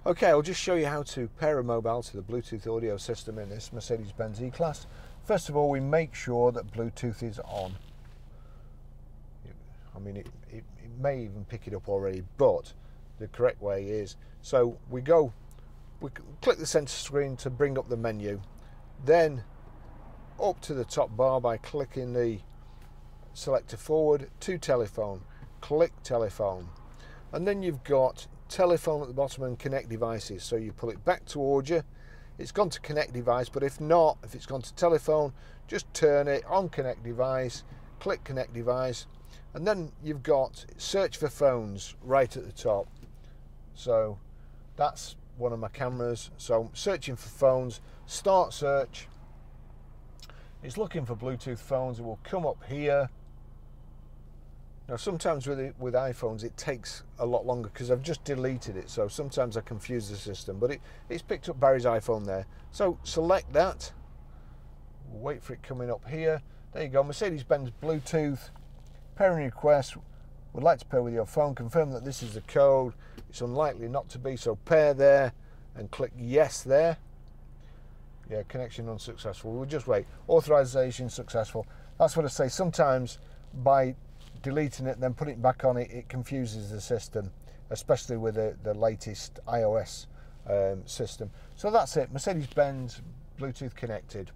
Okay, I'll just show you how to pair a mobile to the Bluetooth audio system in this Mercedes-Benz E-Class. First of all, we make sure that Bluetooth is on. I mean, it may even pick it up already, but the correct way is, so we click the center screen to bring up the menu, then up to the top bar by clicking the selector forward to telephone, click telephone, and then you've got telephone at the bottom and connect devices. So you pull it back towards you, it's gone to connect device, but if not, if it's gone to telephone, just turn it on connect device, click connect device, and then you've got search for phones right at the top. So that's one of my cameras. So I'm searching for phones, start search. It's looking for Bluetooth phones. It will come up here. Now sometimes with iPhones it takes a lot longer because I've just deleted it, so sometimes I confuse the system, but it's picked up Barry's iPhone there. So select that, wait for it coming up here. There you go, Mercedes-Benz Bluetooth, pairing request, would like to pair with your phone, confirm that this is the code, it's unlikely not to be, so pair there and click yes there. Yeah, connection unsuccessful, we'll just wait. Authorization successful. That's what I say, sometimes by deleting it and then putting it back on, it confuses the system, especially with the latest iOS system. So that's it, Mercedes-Benz Bluetooth connected.